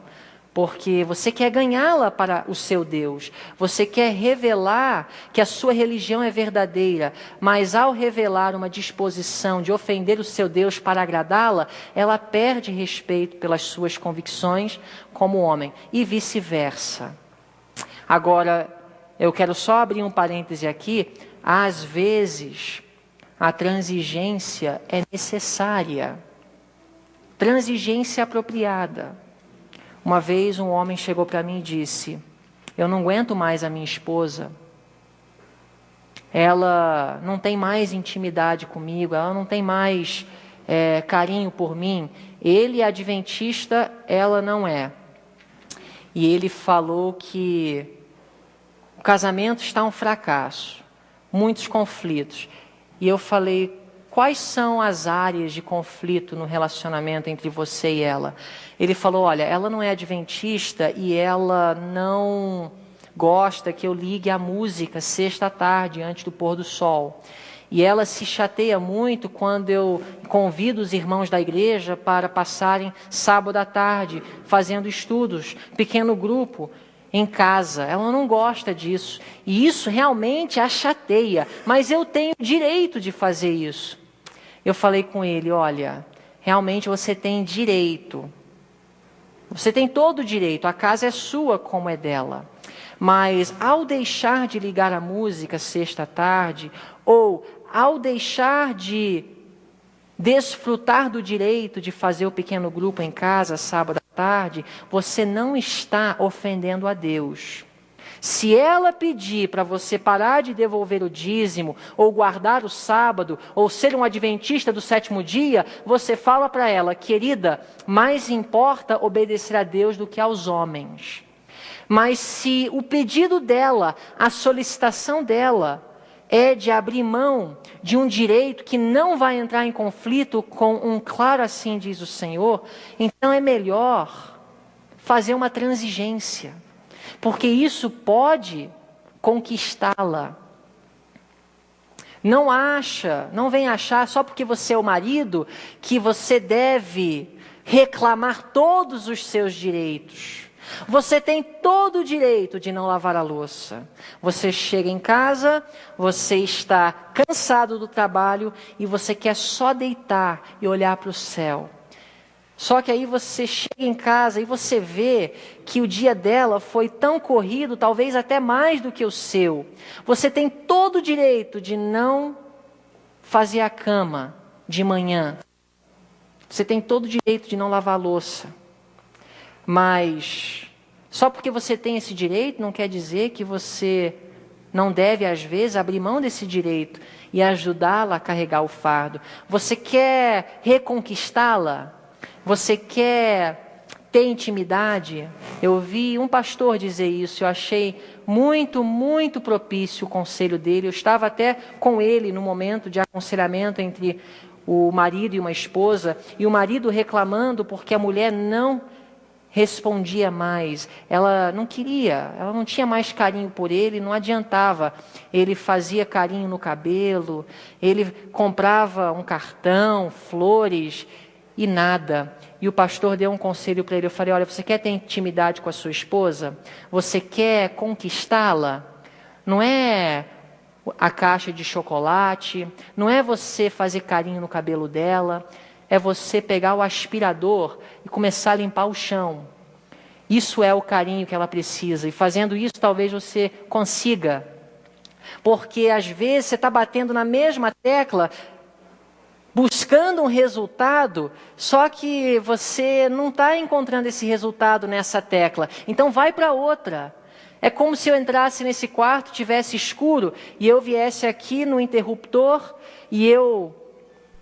Porque você quer ganhá-la para o seu Deus. Você quer revelar que a sua religião é verdadeira. Mas ao revelar uma disposição de ofender o seu Deus para agradá-la, ela perde respeito pelas suas convicções como homem. E vice-versa. Agora, eu quero só abrir um parêntese aqui. Às vezes, a transigência é necessária, transigência apropriada. Uma vez um homem chegou para mim e disse: eu não aguento mais a minha esposa, ela não tem mais intimidade comigo, ela não tem mais carinho por mim. Ele é adventista, ela não é. E ele falou que o casamento está um fracasso, muitos conflitos. E eu falei: quais são as áreas de conflito no relacionamento entre você e ela? Ele falou: olha, ela não é adventista e ela não gosta que eu ligue a música sexta à tarde, antes do pôr do sol. E ela se chateia muito quando eu convido os irmãos da igreja para passarem sábado à tarde, fazendo estudos, pequeno grupo, em casa. Ela não gosta disso. E isso realmente a chateia. Mas eu tenho direito de fazer isso. Eu falei com ele: olha, realmente você tem direito. Você tem todo o direito. A casa é sua como é dela. Mas ao deixar de ligar a música sexta à tarde, ou ao deixar de desfrutar do direito de fazer o pequeno grupo em casa sábado à tarde, você não está ofendendo a Deus. Se ela pedir para você parar de devolver o dízimo, ou guardar o sábado, ou ser um adventista do sétimo dia, você fala para ela: querida, mais importa obedecer a Deus do que aos homens. Mas se o pedido dela, a solicitação dela, é de abrir mão de um direito que não vai entrar em conflito com um claro assim diz o Senhor, então é melhor fazer uma transigência, porque isso pode conquistá-la. Não vem achar só porque você é o marido que você deve reclamar todos os seus direitos. Você tem todo o direito de não lavar a louça. Você chega em casa, você está cansado do trabalho e você quer só deitar e olhar para o céu. Só que aí você chega em casa e você vê que o dia dela foi tão corrido, talvez até mais do que o seu. Você tem todo o direito de não fazer a cama de manhã. Você tem todo o direito de não lavar a louça. Mas só porque você tem esse direito não quer dizer que você não deve, às vezes, abrir mão desse direito e ajudá-la a carregar o fardo. Você quer reconquistá-la? Você quer ter intimidade? Eu vi um pastor dizer isso, eu achei muito, muito propício o conselho dele. Eu estava até com ele no momento de aconselhamento entre o marido e uma esposa, e o marido reclamando porque a mulher não respondia mais, ela não queria, ela não tinha mais carinho por ele, não adiantava. Ele fazia carinho no cabelo, ele comprava um cartão, flores e nada. E o pastor deu um conselho para ele. Eu falei: olha, você quer ter intimidade com a sua esposa? Você quer conquistá-la? Não é a caixa de chocolate, não é você fazer carinho no cabelo dela, é você pegar o aspirador e começar a limpar o chão. Isso é o carinho que ela precisa. E fazendo isso, talvez você consiga. Porque às vezes você está batendo na mesma tecla, buscando um resultado, só que você não está encontrando esse resultado nessa tecla. Então vai para outra. É como se eu entrasse nesse quarto, tivesse escuro, e eu viesse aqui no interruptor e eu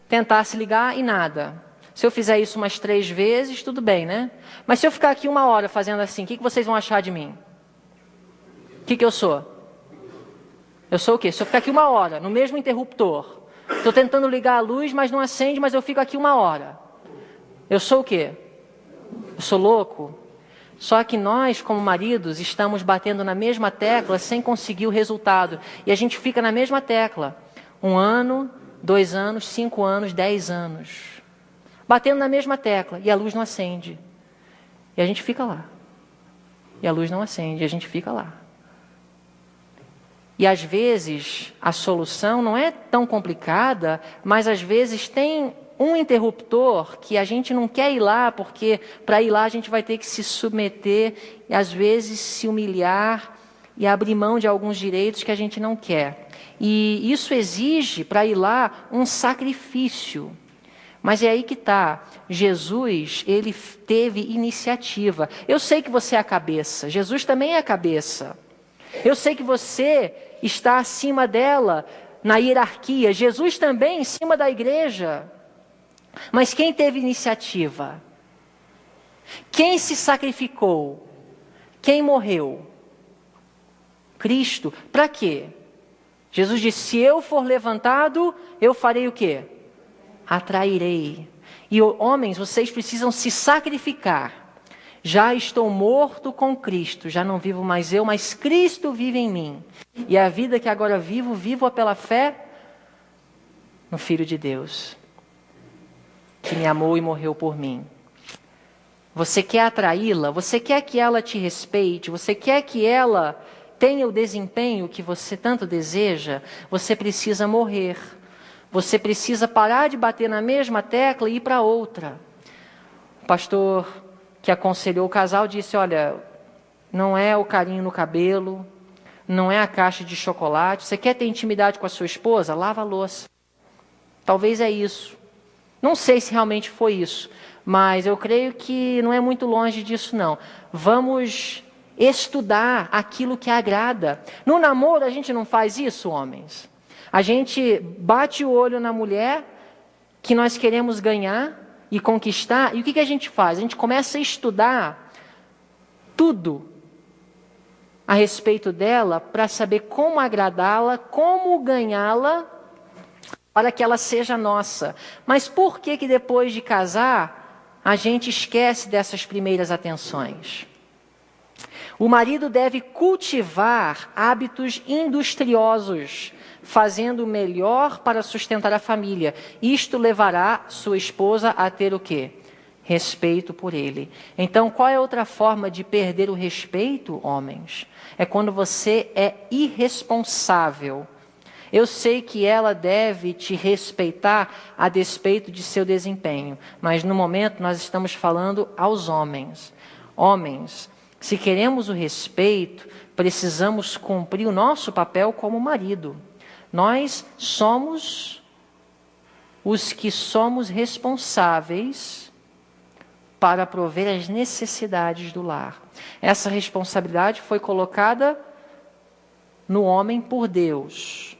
tentasse ligar e nada. Se eu fizer isso umas 3 vezes, tudo bem, né? Mas se eu ficar aqui 1 hora fazendo assim, o que vocês vão achar de mim? O que eu sou? Eu sou o quê? Se eu ficar aqui 1 hora, no mesmo interruptor, estou tentando ligar a luz, mas não acende, mas eu fico aqui 1 hora. Eu sou o quê? Eu sou louco? Só que nós, como maridos, estamos batendo na mesma tecla sem conseguir o resultado. E a gente fica na mesma tecla. 1 ano, 2 anos, 5 anos, 10 anos. Batendo na mesma tecla e a luz não acende. E a gente fica lá. E a luz não acende e a gente fica lá. E às vezes a solução não é tão complicada, mas às vezes tem um interruptor que a gente não quer ir lá, porque para ir lá a gente vai ter que se submeter e às vezes se humilhar e abrir mão de alguns direitos que a gente não quer. E isso exige, para ir lá, um sacrifício. Mas é aí que está. Jesus, ele teve iniciativa. Eu sei que você é a cabeça. Jesus também é a cabeça. Eu sei que você está acima dela na hierarquia. Jesus também em cima da igreja. Mas quem teve iniciativa? Quem se sacrificou? Quem morreu? Cristo. Para quê? Jesus disse: se eu for levantado, eu farei o quê? Atrairei. E homens, vocês precisam se sacrificar. Já estou morto com Cristo, já não vivo mais eu, mas Cristo vive em mim. E a vida que agora vivo, vivo-a pela fé no Filho de Deus, que me amou e morreu por mim. Você quer atraí-la? Você quer que ela te respeite? Você quer que ela tenha o desempenho que você tanto deseja? Você precisa morrer. Você precisa parar de bater na mesma tecla e ir para outra. O pastor que aconselhou o casal disse: olha, não é o carinho no cabelo, não é a caixa de chocolate. Você quer ter intimidade com a sua esposa? Lava a louça. Talvez é isso. Não sei se realmente foi isso, mas eu creio que não é muito longe disso não. Vamos estudar aquilo que agrada. No namoro a gente não faz isso, homens. A gente bate o olho na mulher que nós queremos ganhar e conquistar, e o que a gente faz? A gente começa a estudar tudo a respeito dela para saber como agradá-la, como ganhá-la, para que ela seja nossa. Mas por que depois de casar, a gente esquece dessas primeiras atenções? O marido deve cultivar hábitos industriosos, fazendo o melhor para sustentar a família. Isto levará sua esposa a ter o quê? Respeito por ele. Então, qual é outra forma de perder o respeito, homens? É quando você é irresponsável. Eu sei que ela deve te respeitar a despeito de seu desempenho, mas no momento nós estamos falando aos homens. Homens, se queremos o respeito, precisamos cumprir o nosso papel como marido. Nós somos os que somos responsáveis para prover as necessidades do lar. Essa responsabilidade foi colocada no homem por Deus.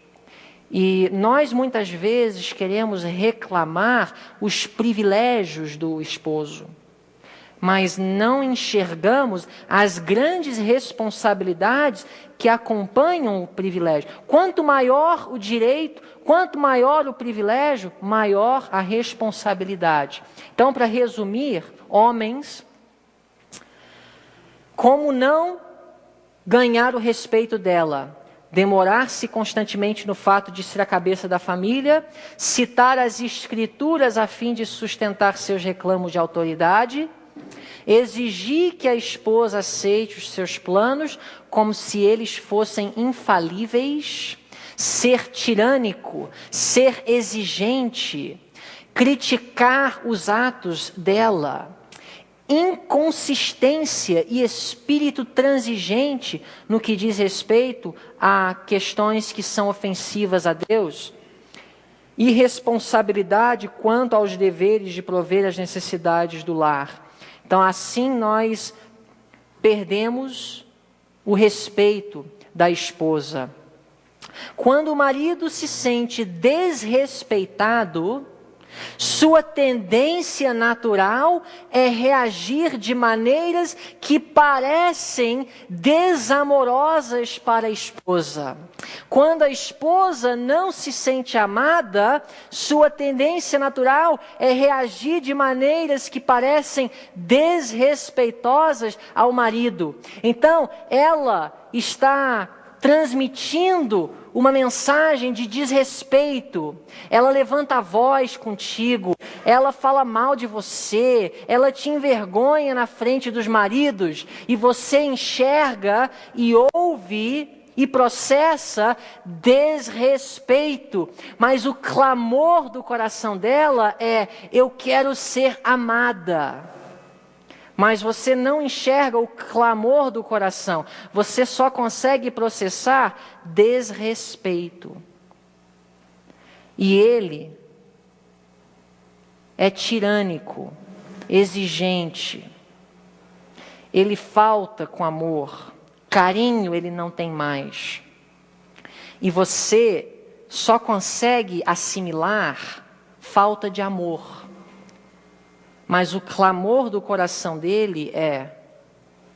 E nós muitas vezes queremos reclamar os privilégios do esposo, mas não enxergamos as grandes responsabilidades que acompanham o privilégio. Quanto maior o direito, quanto maior o privilégio, maior a responsabilidade. Então, para resumir, homens, como não ganhar o respeito dela? Demorar-se constantemente no fato de ser a cabeça da família, citar as escrituras a fim de sustentar seus reclamos de autoridade, exigir que a esposa aceite os seus planos como se eles fossem infalíveis, ser tirânico, ser exigente, criticar os atos dela, inconsistência e espírito transigente no que diz respeito a questões que são ofensivas a Deus, irresponsabilidade quanto aos deveres de prover as necessidades do lar. Então, assim nós perdemos o respeito da esposa. Quando o marido se sente desrespeitado, sua tendência natural é reagir de maneiras que parecem desamorosas para a esposa. Quando a esposa não se sente amada, sua tendência natural é reagir de maneiras que parecem desrespeitosas ao marido. Então, ela está transmitindo uma mensagem de desrespeito. Ela levanta a voz contigo, ela fala mal de você, ela te envergonha na frente dos maridos, e você enxerga e ouve e processa desrespeito. Mas o clamor do coração dela é: eu quero ser amada. Mas você não enxerga o clamor do coração. Você só consegue processar desrespeito. E ele é tirânico, exigente. Ele falta com amor. Carinho ele não tem mais. E você só consegue assimilar falta de amor. Mas o clamor do coração dele é: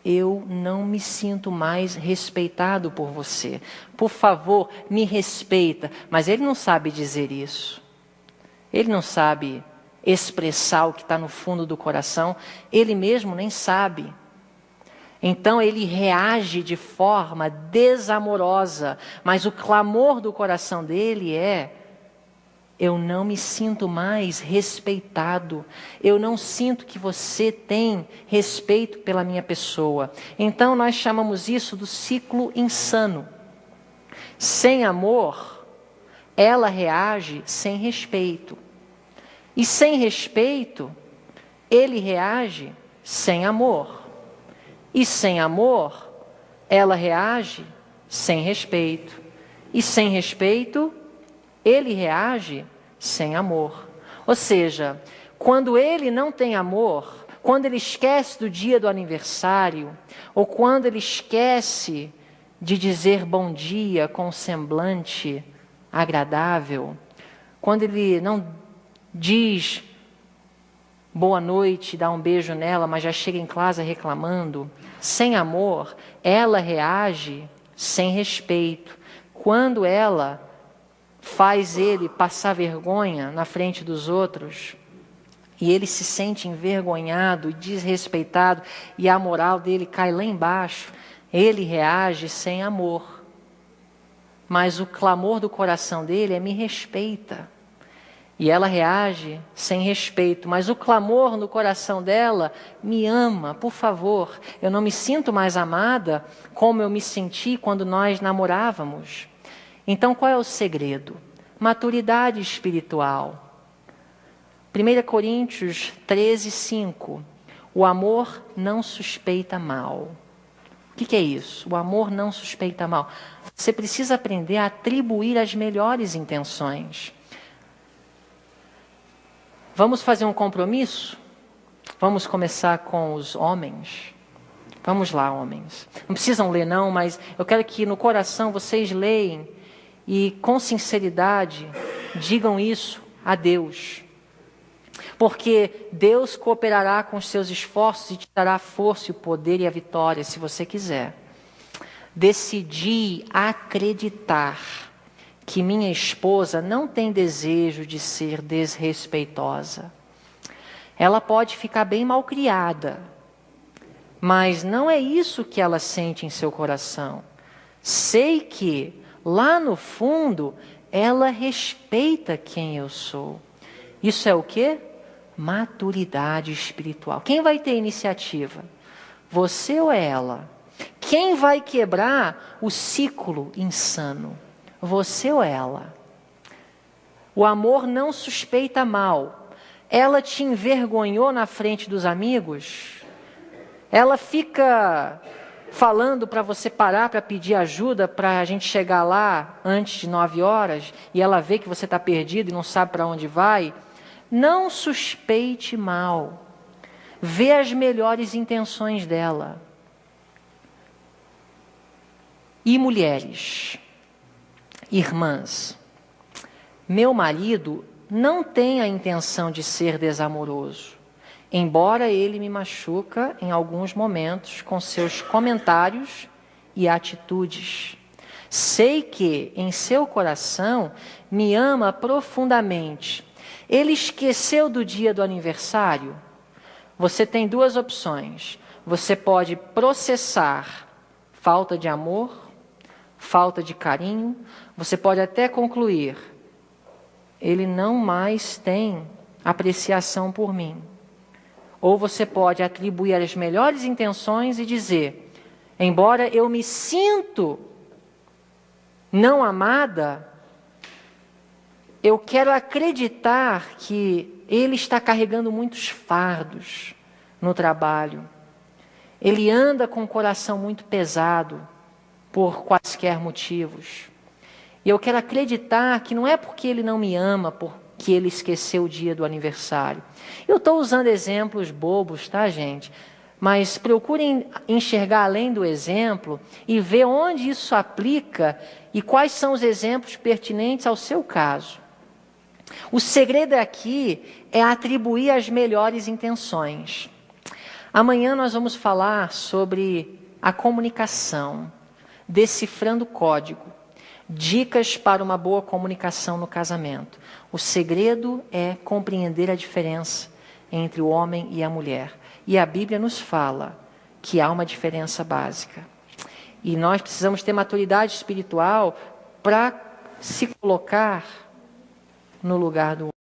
eu não me sinto mais respeitado por você. Por favor, me respeita. Mas ele não sabe dizer isso. Ele não sabe expressar o que está no fundo do coração. Ele mesmo nem sabe. Então ele reage de forma desamorosa. Mas o clamor do coração dele é: eu não me sinto mais respeitado. Eu não sinto que você tem respeito pela minha pessoa. Então nós chamamos isso do ciclo insano. Sem amor, ela reage sem respeito. E sem respeito, ele reage sem amor. E sem amor, ela reage sem respeito. E sem respeito, ele reage sem amor. Ou seja, quando ele não tem amor, quando ele esquece do dia do aniversário, ou quando ele esquece de dizer bom dia com um semblante agradável, quando ele não diz boa noite, dá um beijo nela, mas já chega em casa reclamando, sem amor, ela reage sem respeito. Quando ela faz ele passar vergonha na frente dos outros, e ele se sente envergonhado e desrespeitado, e a moral dele cai lá embaixo, ele reage sem amor. Mas o clamor do coração dele é: me respeita. E ela reage sem respeito, mas o clamor no coração dela: me ama, por favor. Eu não me sinto mais amada como eu me senti quando nós namorávamos. Então, qual é o segredo? Maturidade espiritual. 1 Coríntios 13:5. O amor não suspeita mal. O que é isso? O amor não suspeita mal. Você precisa aprender a atribuir as melhores intenções. Vamos fazer um compromisso? Vamos começar com os homens. Vamos lá, homens. Não precisam ler não, mas eu quero que no coração vocês leem e com sinceridade digam isso a Deus. Porque Deus cooperará com os seus esforços e te dará a força, o poder e a vitória, se você quiser. Decidi acreditar que minha esposa não tem desejo de ser desrespeitosa. Ela pode ficar bem malcriada, mas não é isso que ela sente em seu coração. Sei que, lá no fundo, ela respeita quem eu sou. Isso é o quê? Maturidade espiritual. Quem vai ter iniciativa? Você ou ela? Quem vai quebrar o ciclo insano? Você ou ela? O amor não suspeita mal. Ela te envergonhou na frente dos amigos? Ela fica falando para você parar para pedir ajuda para a gente chegar lá antes de 9 horas e ela vê que você está perdido e não sabe para onde vai? Não suspeite mal. Vê as melhores intenções dela. E mulheres, irmãs, meu marido não tem a intenção de ser desamoroso, embora ele me machuca em alguns momentos com seus comentários e atitudes. Sei que em seu coração me ama profundamente. Ele esqueceu do dia do aniversário? Você tem duas opções. Você pode processar falta de amor, falta de carinho. Você pode até concluir: ele não mais tem apreciação por mim. Ou você pode atribuir as melhores intenções e dizer: embora eu me sinto não amada, eu quero acreditar que ele está carregando muitos fardos no trabalho. Ele anda com o coração muito pesado por quaisquer motivos. E eu quero acreditar que não é porque ele não me ama, porque ele esqueceu o dia do aniversário. Eu estou usando exemplos bobos, tá, gente? Mas procurem enxergar além do exemplo e ver onde isso aplica e quais são os exemplos pertinentes ao seu caso. O segredo aqui é atribuir as melhores intenções. Amanhã nós vamos falar sobre a comunicação, decifrando código, dicas para uma boa comunicação no casamento. O segredo é compreender a diferença entre o homem e a mulher. E a Bíblia nos fala que há uma diferença básica. E nós precisamos ter maturidade espiritual para se colocar no lugar do outro.